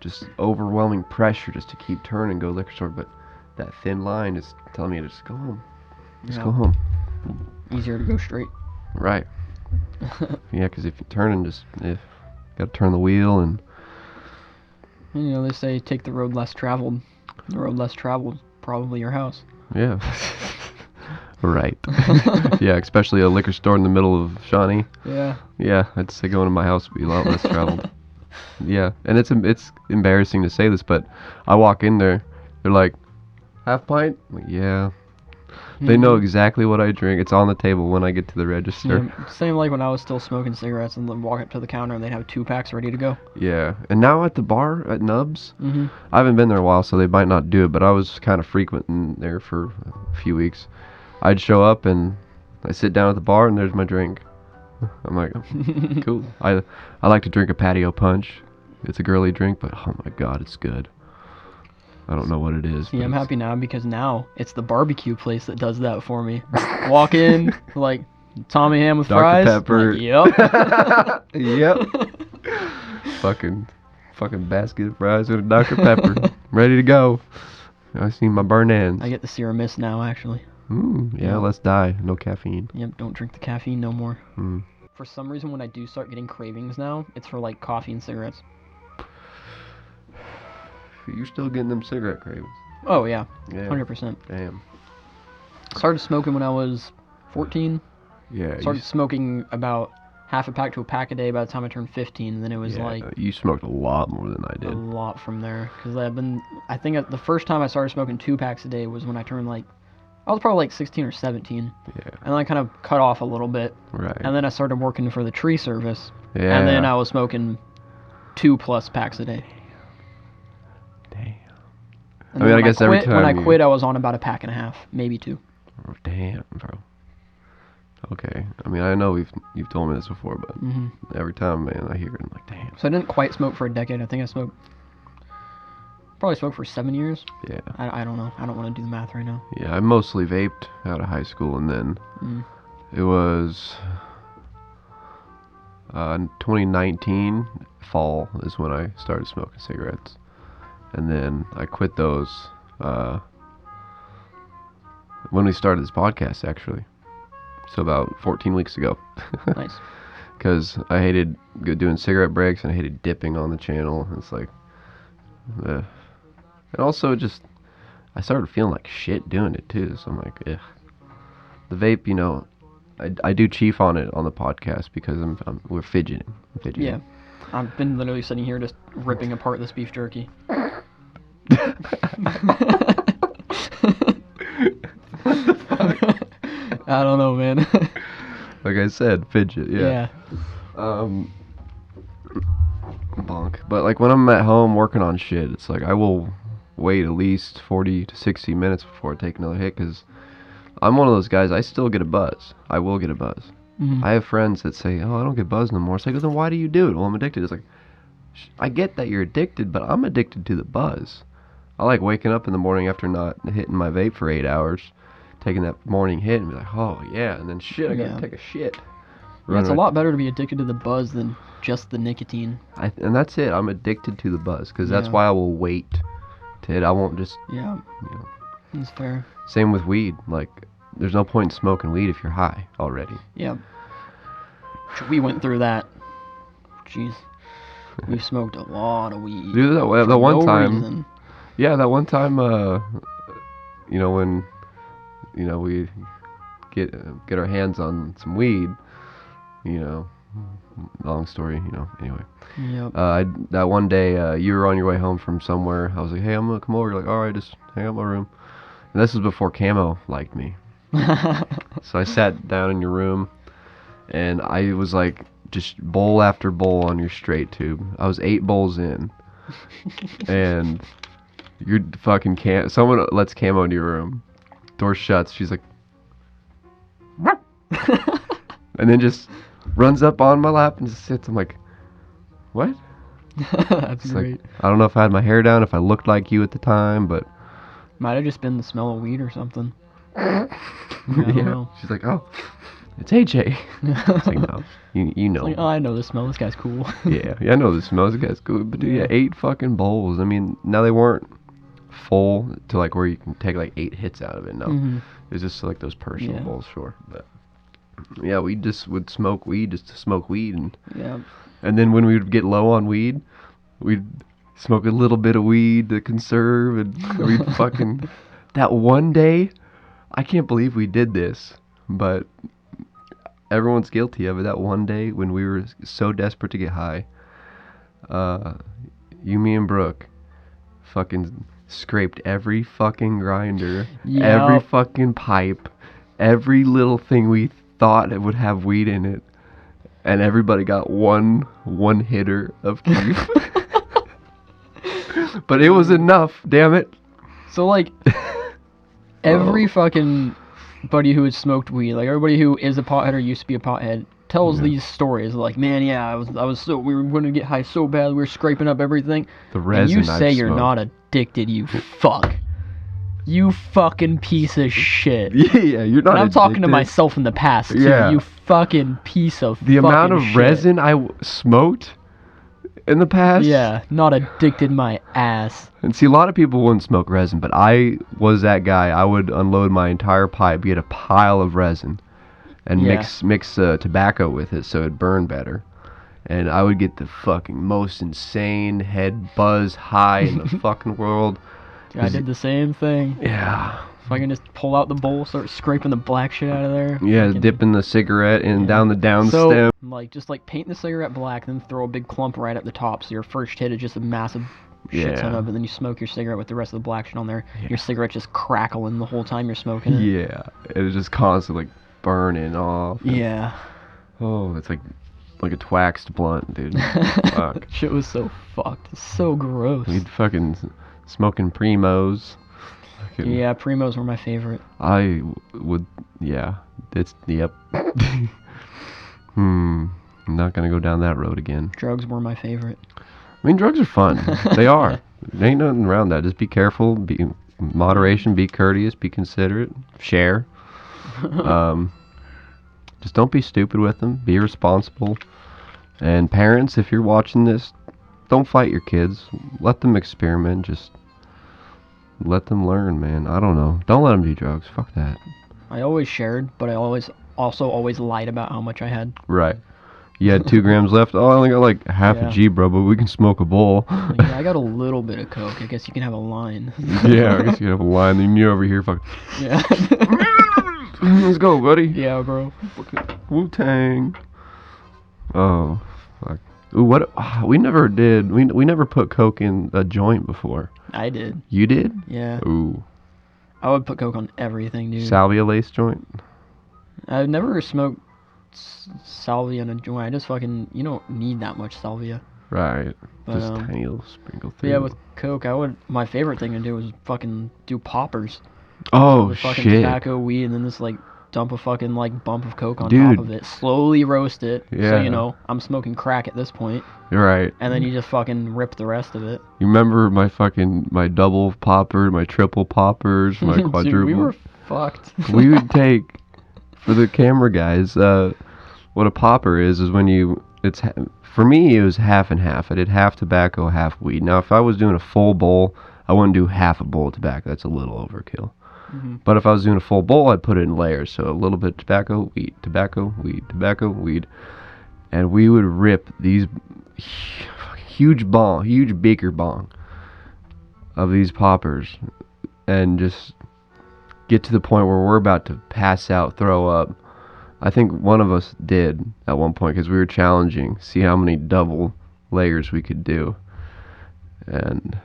just overwhelming pressure just to keep turning, go to the liquor store. But that thin line is telling me to just go home. Just go home. Easier to go straight. Right. Yeah, because if you turn and got to turn the wheel and... they say take the road less traveled. The road less traveled, probably your house. Yeah. Right. Yeah, especially a liquor store in the middle of Shawnee. Yeah. Yeah, I'd say going to my house would be a lot less traveled. Yeah, and it's embarrassing to say this, but I walk in there, they're like, half pint? I'm like, yeah. They know exactly what I drink. It's on the table when I get to the register. Yeah, same like when I was still smoking cigarettes and then walk up to the counter and they'd have 2-packs ready to go. Yeah, and now at the bar at Nubs, I haven't been there a while, so they might not do it, but I was kind of frequenting there for a few weeks. I'd show up and I sit down at the bar and there's my drink. I'm like, cool. I like to drink a patio punch. It's a girly drink, but oh my god, it's good. I don't know what it is. Yeah, I'm happy now because now it's the barbecue place that does that for me. Walk in, like, Tommy ham with Dr. fries. Pepper. Like, yep. Yep. fucking basket of fries with a Dr. Pepper. Ready to go. I see my burn ends. I get the Sierra Mist now, actually. Yeah, let's die. No caffeine. Yep, don't drink the caffeine no more. For some reason, when I do start getting cravings now, it's for, like, coffee and cigarettes. You're still getting them cigarette cravings. Oh, yeah. 100%. Damn. Started smoking when I was 14. Yeah. Started smoking about half a pack to a pack a day by the time I turned 15. And then it was like... You smoked a lot more than I did. A lot from there. Because I think the first time I started smoking 2 packs a day was when I turned, like... I was probably like 16 or 17. Yeah. And then I kind of cut off a little bit. Right. And then I started working for the tree service. Yeah. And then I was smoking 2+ packs a day. Damn. And I guess every time when I quit, I was on about a pack and a half, maybe 2. Oh, damn, bro. Okay. I mean, I know you've told me this before, but every time, man, I hear it, I'm like, damn. So I didn't quite smoke for a decade. I think I probably smoked for 7 years. Yeah. I don't know. I don't want to do the math right now. Yeah, I mostly vaped out of high school, and then It was 2019 fall is when I started smoking cigarettes, and then I quit those when we started this podcast, actually. So about 14 weeks ago. Nice. Because I hated doing cigarette breaks and I hated dipping on the channel. It's like, and also just I started feeling like shit doing it too. So I'm like, ugh. The vape, you know, I do chief on it on the podcast because we're fidgeting. Yeah, I've been literally sitting here just ripping apart this beef jerky. I don't know, man. Like I said, fidget. Yeah. Bonk. But like when I'm at home working on shit, it's like I will wait at least 40 to 60 minutes before I take another hit because I'm one of those guys. I still get a buzz. I will get a buzz. Mm-hmm. I have friends that say, "Oh, I don't get buzz no more." It's like, well, then why do you do it? Well, I'm addicted. It's like, I get that you're addicted, but I'm addicted to the buzz. I like waking up in the morning after not hitting my vape for 8 hours, taking that morning hit and be like, oh yeah, and then shit, I gotta take a shit. Yeah, it's a lot better to be addicted to the buzz than just the nicotine. And that's it. I'm addicted to the buzz because that's why I will wait to hit. I won't just. Yeah. You know. That's fair. Same with weed. Like, there's no point in smoking weed if you're high already. Yeah. We went through that. Jeez. We smoked a lot of weed. Dude, that one time. Reason. Yeah, that one time. You know when, you know we get our hands on some weed. You know, long story. You know. Anyway. Yep. That one day you were on your way home from somewhere. I was like, hey, I'm gonna come over. You're like, all right, just hang out in my room. And this was before Camo liked me. So I sat down in your room, and I was like, just bowl after bowl on your straight tube. I was 8 bowls in, and you're fucking someone lets Camo into your room. Door shuts. She's like, and then just runs up on my lap and just sits. I'm like, what? That's it's great. Like, I don't know if I had my hair down, if I looked like you at the time, but might have just been the smell of weed or something. I don't know. She's like, oh, it's AJ. It's like, no, you know. It's like, oh, I know the smell. This guy's cool. yeah, I know the smell. This guy's cool. But dude, 8 fucking bowls. I mean, now they weren't full to like where you can take like 8 hits out of it. No, it was just like those personal bowls, sure. But yeah, we just would smoke weed just to smoke weed, and then when we would get low on weed, we'd smoke a little bit of weed to conserve, and we'd fucking that one day. I can't believe we did this, but everyone's guilty of it. That one day when we were so desperate to get high, you, me, and Brooke fucking scraped every fucking grinder, every fucking pipe, every little thing we thought it would have weed in it, and everybody got one hitter of keef. But it was enough, damn it. So like every fucking buddy who has smoked weed, like everybody who is a pothead or used to be a pothead, tells these stories like, man, yeah, we were going to get high so bad, we were scraping up everything. The resin. And you say you're not addicted, you fuck. You fucking piece of shit. Yeah, you're not. And I'm talking to myself in the past too. Yeah. You fucking piece of the amount of shit. resin I smoked in the past. Yeah, not addicted my ass. And see, a lot of people wouldn't smoke resin, but I was that guy. I would unload my entire pipe, get a pile of resin, and mix tobacco with it so it'd burn better. And I would get the fucking most insane head buzz high in the fucking world. I did the same thing. Yeah. If I can just pull out the bowl, start scraping the black shit out of there. Yeah, dipping the cigarette in down the down stem. Just paint the cigarette black, then throw a big clump right at the top, so your first hit is just a massive shit ton of it, and then you smoke your cigarette with the rest of the black shit on there. Your cigarette's just crackling the whole time you're smoking it. Yeah, it was just constantly burning off. Yeah. Oh, it's like a twaxed blunt, dude. Fuck. Shit was so fucked. It's so gross. We'd fucking smoking Primos. Yeah, Primos were my favorite. I would, yep. I'm not gonna go down that road again. Drugs were my favorite. I mean, drugs are fun. They are. There ain't nothing around that. Just be careful, be moderation, be courteous, be considerate, share. Just don't be stupid with them. Be responsible. And parents, if you're watching this, don't fight your kids. Let them experiment. Just let them learn, man. I don't know. Don't let them do drugs. Fuck that. I always shared, but I always lied about how much I had. Right. You had 2 grams left. Oh, I only got like half a G, bro, but we can smoke a bowl. Yeah, I got a little bit of coke. I guess you can have a line. Yeah, I guess you can have a line. Then you're over here, fuck. Yeah. Let's go, buddy. Yeah, bro. Wu-Tang. Oh, fuck. Ooh, what? We never did. We never put coke in a joint before. I did. You did? Yeah. Ooh. I would put coke on everything, dude. Salvia lace joint? I've never smoked salvia in a joint. I just fucking, you don't need that much salvia. Right. But, just tiny little sprinkle through. Yeah, with coke, my favorite thing to do was fucking do poppers. Oh, with fucking shit. tobacco, weed, and then just like dump a fucking like bump of coke on top of it. Slowly roast it. Yeah. So, you know, I'm smoking crack at this point. You're right. And then you just fucking rip the rest of it. You remember my double popper, my triple poppers, my quadruple? Dude, we were fucked. We would take, for the camera guys, what a popper is when for me, it was half and half. I did half tobacco, half weed. Now, if I was doing a full bowl, I wouldn't do half a bowl of tobacco. That's a little overkill. Mm-hmm. But if I was doing a full bowl, I'd put it in layers. So a little bit of tobacco, weed, tobacco, weed, tobacco, weed. And we would rip these huge beaker bong of these poppers and just get to the point where we're about to pass out, throw up. I think one of us did at one point because we were challenging, see how many double layers we could do. And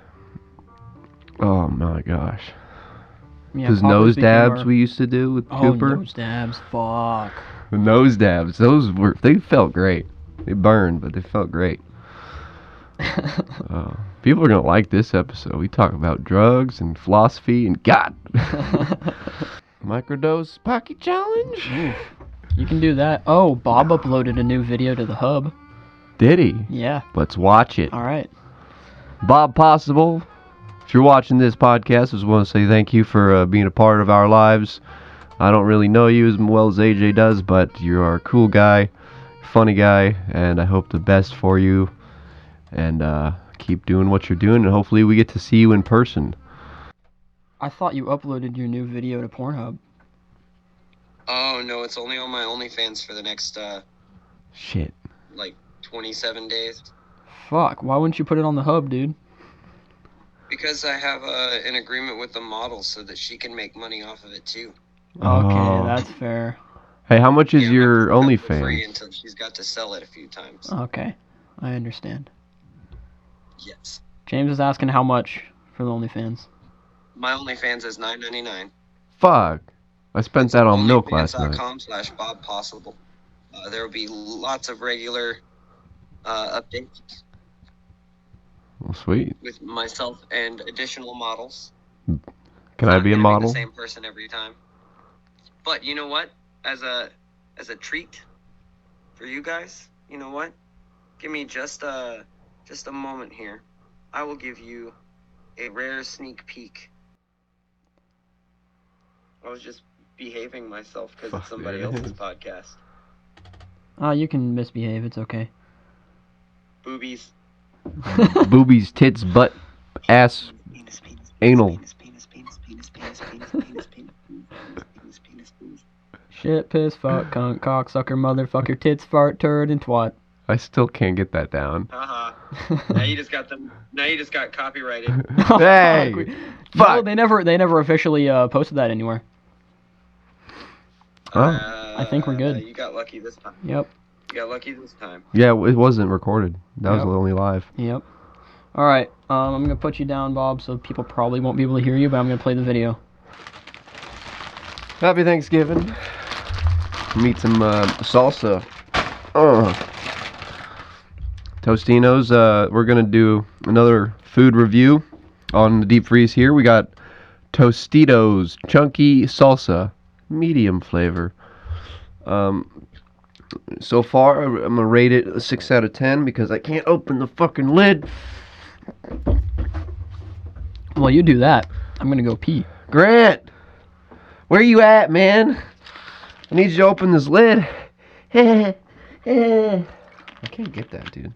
oh my gosh. Yeah, Those nose dabs we used to do with Cooper. Oh, nose dabs, fuck. The nose dabs, they felt great. They burned, but they felt great. People are gonna like this episode. We talk about drugs and philosophy and God. Microdose pocket challenge. Oof. You can do that. Oh, Bob uploaded a new video to the hub. Did he? Yeah. Let's watch it. All right. Bob Possible, if you're watching this podcast, I just want to say thank you for being a part of our lives. I don't really know you as well as AJ does, but you are a cool guy, funny guy, and I hope the best for you. And keep doing what you're doing, and hopefully we get to see you in person. I thought you uploaded your new video to Pornhub. Oh, no, it's only on my OnlyFans for the next, Shit. like, 27 days. Fuck, why wouldn't you put it on the hub, dude? Because I have an agreement with the model so that she can make money off of it, too. Okay, that's fair. Hey, how much is Yeah, your I'm not for free OnlyFans? until she's got to sell it a few times. Okay, I understand. Yes. James is asking how much for the OnlyFans. My OnlyFans is $9.99. Fuck. I spent that on milk last night. OnlyFans.com/BobPossible. There will be lots of regular updates Well, sweet. with myself and additional models. Can I be a Not gonna model? the same person every time. But you know what? As a treat for you guys, you know what? Give me just a moment here. I will give you a rare sneak peek. I was just behaving myself because it's somebody else's podcast. You can misbehave, it's okay. Boobies. Boobies, tits, butt, ass, Penis, penis, anal. penis, penis, penis, penis, penis, penis, penis, penis, penis, penis, penis. Shit, piss, fuck, cunt, cocksucker, motherfucker, tits, fart, turd, and twat. I still can't get that down. Haha. Now you just got copyrighted. Hey! No, Fuck! they never officially posted that anywhere. I think we're good. You got lucky this time. Yep. You got lucky this time. Yeah, it wasn't recorded. That was Yep. only live. Yep. Alright, I'm gonna put you down, Bob, so people probably won't be able to hear you, but I'm gonna play the video. Happy Thanksgiving. Meet some salsa. Tostinos. We're gonna do another food review on the deep freeze here. We got Tostitos chunky salsa, medium flavor. So far, I'm gonna rate it a 6 out of 10 because I can't open the fucking lid. Well, you do that. I'm gonna go pee. Grant, where you at, man? I need you to open this lid. I can't get that, dude.